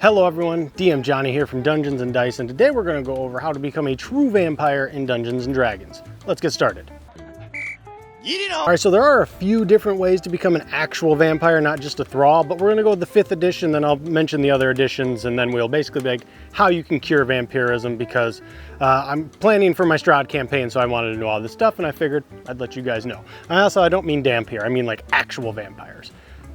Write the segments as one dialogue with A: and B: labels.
A: Hello everyone, DM Johnny here from Dungeons & Dice, and today we're going to go over how to become a true vampire in Dungeons & Dragons. Let's get started. Alright, so there are a few different ways to become an actual vampire, not just a thrall, but we're going to go with the 5th edition, then I'll mention the other editions, and then we'll basically be like how you can cure vampirism, because I'm planning for my Strahd campaign, so I wanted to know all this stuff, and I figured I'd let you guys know. I don't mean Dhampir, I mean like actual vampires.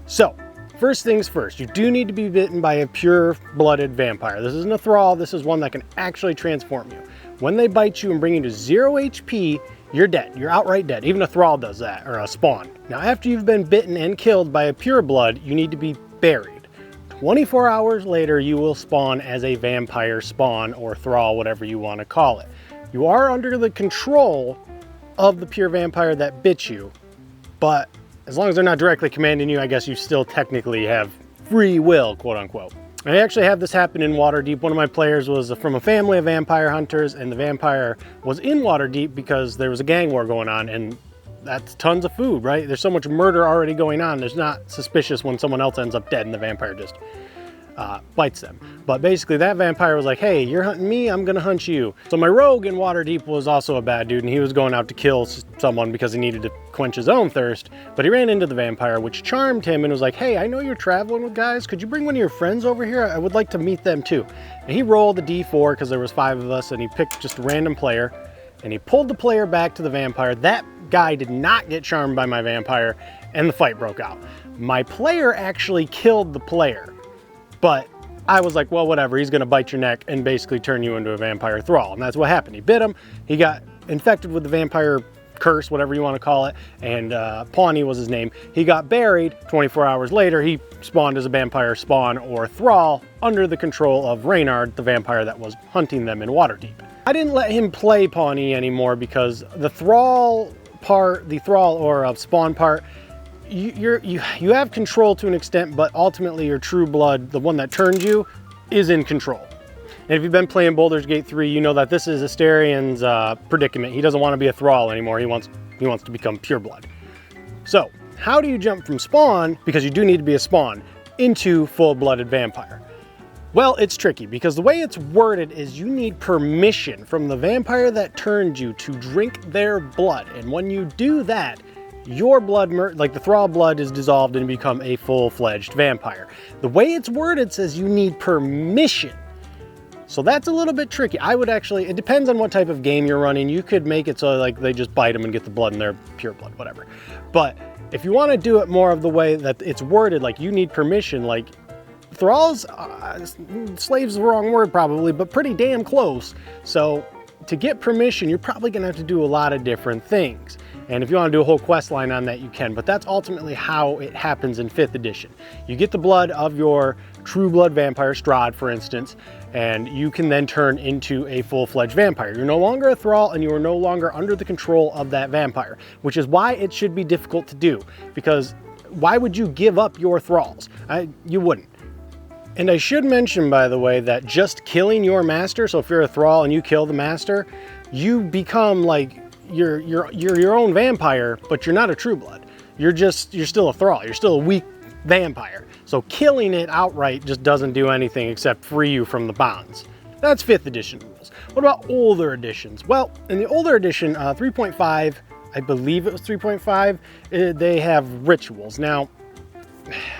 A: So, first things first, you do need to be bitten by a pure-blooded vampire. This isn't a thrall, this is one that can actually transform you. When they bite you and bring you to 0 HP, you're dead. You're outright dead. Even a thrall does that, or a spawn. Now, after you've been bitten and killed by a pureblood, you need to be buried. 24 hours later, you will spawn as a vampire spawn, or thrall, whatever you want to call it. You are under the control of the pure vampire that bit you, but as long as they're not directly commanding you, I guess you still technically have free will, quote unquote. I actually had this happen in Waterdeep. One of my players was from a family of vampire hunters, and the vampire was in Waterdeep because there was a gang war going on, and that's tons of food, right? There's so much murder already going on. There's not suspicious when someone else ends up dead and the vampire just bites them. But basically that vampire was like, hey, you're hunting me, I'm gonna hunt you. So my rogue in Waterdeep was also a bad dude, and he was going out to kill someone because he needed to quench his own thirst, but he ran into the vampire, which charmed him and was like, hey, I know you're traveling with guys, could you bring one of your friends over here? I would like to meet them too. And he rolled a d4 because there was 5 of us, and he picked just a random player, and he pulled the player back to the vampire. That guy did not get charmed by my vampire, and the fight broke out. My player actually killed the player, but I was like, well, whatever, he's gonna bite your neck and basically turn you into a vampire thrall. And that's what happened. He bit him, he got infected with the vampire curse, whatever you want to call it, and Pawnee was his name. He got buried. 24 hours later, he spawned as a vampire spawn or thrall under the control of Reynard, the vampire that was hunting them in Waterdeep. I didn't let him play Pawnee anymore because the thrall part, the thrall or spawn part, you have control to an extent, but ultimately your true blood, the one that turned you, is in control. And if you've been playing Baldur's Gate 3, you know that this is Asterian's predicament. He doesn't want to be a thrall anymore. He wants to become pureblood. So how do you jump from spawn, because you do need to be a spawn, into full-blooded vampire? Well, it's tricky because the way it's worded is you need permission from the vampire that turned you to drink their blood. And when you do that, your blood, like the thrall blood, is dissolved and become a full-fledged vampire. The way it's worded says you need permission. So that's a little bit tricky. I would actually, it depends on what type of game you're running. You could make it so like they just bite them and get the blood and they're pure blood, whatever. But if you want to do it more of the way that it's worded, like you need permission, like thralls, slaves is the wrong word probably, but pretty damn close. So to get permission, you're probably gonna have to do a lot of different things. And if you want to do a whole quest line on that, you can, but that's ultimately how it happens in 5th edition. You get the blood of your true blood vampire, Strahd, for instance, and you can then turn into a full-fledged vampire. You're no longer a thrall, and you are no longer under the control of that vampire, which is why it should be difficult to do, because why would you give up your thralls? You wouldn't. And I should mention, by the way, that just killing your master, so if you're a thrall and you kill the master, you become like, you're your own vampire, but you're not a true blood. You're still a thrall. You're still a weak vampire. So killing it outright just doesn't do anything except free you from the bonds. That's 5th edition rules. What about older editions? Well, in the older edition, 3.5, I believe it was 3.5, they have rituals. Now,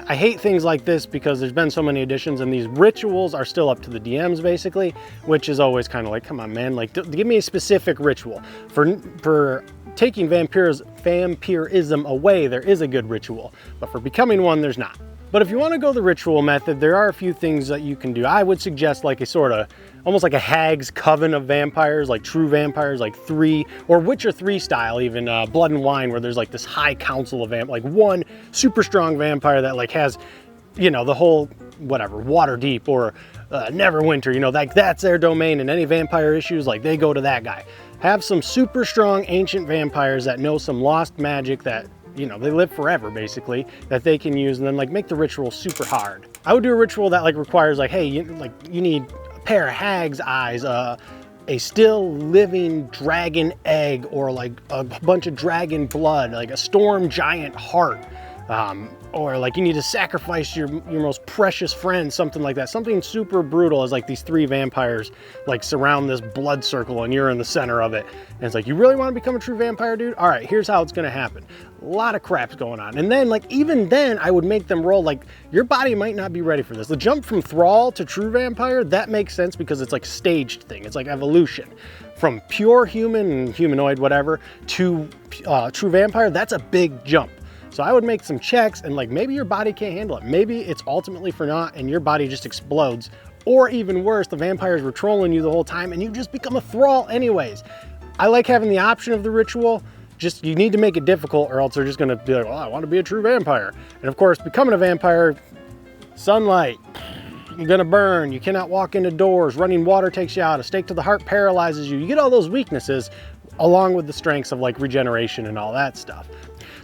A: I hate things like this because there's been so many editions, and these rituals are still up to the DMs basically, which is always kind of like, come on man, like give me a specific ritual. For taking vampirism away, there is a good ritual, but for becoming one, there's not. But if you want to go the ritual method, there are a few things that you can do. I would suggest like a sort of, almost like a hag's coven of vampires, like true vampires, like 3, or Witcher 3 style even, Blood and Wine, where there's like this high council of like one super strong vampire that like has, you know, the whole, whatever, Waterdeep or Neverwinter, you know, like that's their domain, and any vampire issues, like they go to that guy. Have some super strong ancient vampires that know some lost magic that, you know, they live forever basically, that they can use, and then like make the ritual super hard. I would do a ritual that like requires like, hey, you need a pair of hag's eyes, a still living dragon egg, or like a bunch of dragon blood, like a storm giant heart, or like you need to sacrifice your most precious friend, something like that. Something super brutal as like these 3 vampires like surround this blood circle and you're in the center of it. And it's like, you really want to become a true vampire, dude? All right, here's how it's gonna happen. A lot of crap's going on. And then like, even then I would make them roll, like your body might not be ready for this. The jump from thrall to true vampire, that makes sense because it's like staged thing. It's like evolution. From pure human, humanoid, whatever, to true vampire, that's a big jump. So I would make some checks and like maybe your body can't handle it. Maybe it's ultimately for naught and your body just explodes. Or even worse, the vampires were trolling you the whole time and you just become a thrall anyways. I like having the option of the ritual, just you need to make it difficult or else they're just gonna be like, well, I want to be a true vampire. And of course, becoming a vampire, sunlight, you're gonna burn, you cannot walk into doors, running water takes you out, a stake to the heart paralyzes you. You get all those weaknesses along with the strengths of like regeneration and all that stuff.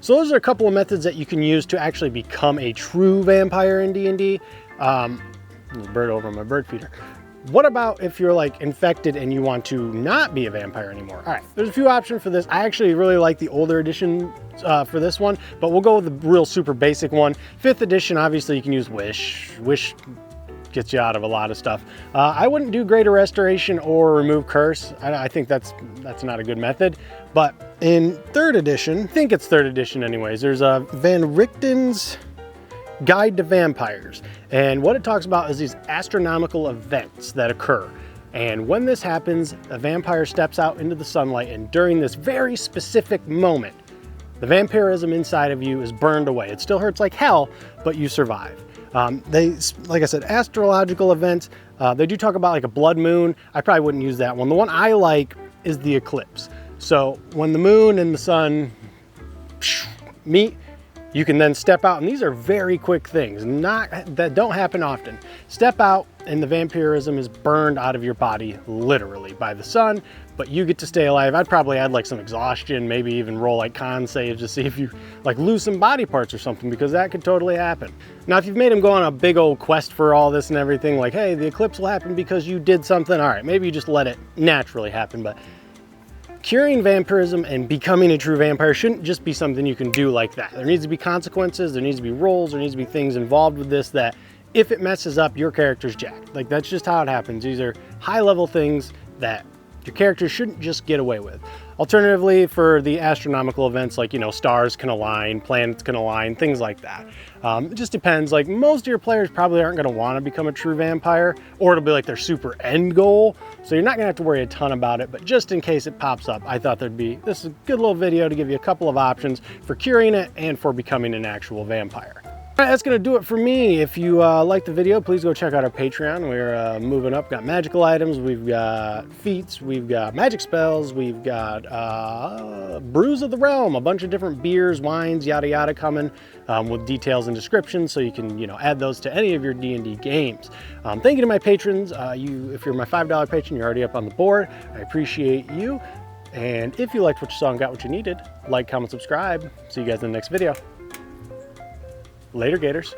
A: So those are a couple of methods that you can use to actually become a true vampire in D&D. There's a bird over my bird feeder. What about if you're like infected and you want to not be a vampire anymore? All right, there's a few options for this. I actually really like the older edition for this one, but we'll go with the real super basic one. 5th edition, obviously you can use Wish. Wish gets you out of a lot of stuff. I wouldn't do Greater Restoration or Remove Curse. I think that's not a good method. But in 3rd edition, I think it's 3rd edition anyways, there's a Van Richten's Guide to Vampires. And what it talks about is these astronomical events that occur. And when this happens, a vampire steps out into the sunlight, and during this very specific moment, the vampirism inside of you is burned away. It still hurts like hell, but you survive. Like I said, astrological events, they do talk about like a blood moon. I probably wouldn't use that one. The one I like is the eclipse. So when the moon and the sun meet, you can then step out, and these are very quick things, that don't happen often. Step out and the vampirism is burned out of your body literally by the sun, but you get to stay alive. I'd probably add like some exhaustion, maybe even roll like con saves to see if you like lose some body parts or something, because that could totally happen. Now, if you've made them go on a big old quest for all this and everything, like, hey, the eclipse will happen because you did something. All right, maybe you just let it naturally happen, but curing vampirism and becoming a true vampire shouldn't just be something you can do like that. There needs to be consequences, there needs to be roles, there needs to be things involved with this that if it messes up, your character's jacked. Like, that's just how it happens. These are high level things that your character shouldn't just get away with. Alternatively, for the astronomical events, like, you know, stars can align, planets can align, things like that. It just depends. Like, most of your players probably aren't going to want to become a true vampire, or it'll be like their super end goal. So you're not going to have to worry a ton about it, but just in case it pops up, I thought this is a good little video to give you a couple of options for curing it and for becoming an actual vampire. All right, that's gonna do it for me. If you liked the video, please go check out our Patreon. We're moving up, got magical items, we've got feats, we've got magic spells, we've got Brews of the Realm, a bunch of different beers, wines, yada yada coming with details and descriptions, so you can, you know, add those to any of your D&D games. Thank you to my patrons. If you're my $5 patron, you're already up on the board. I appreciate you. And if you liked what you saw and got what you needed, like, comment, subscribe. See you guys in the next video. Later, Gators.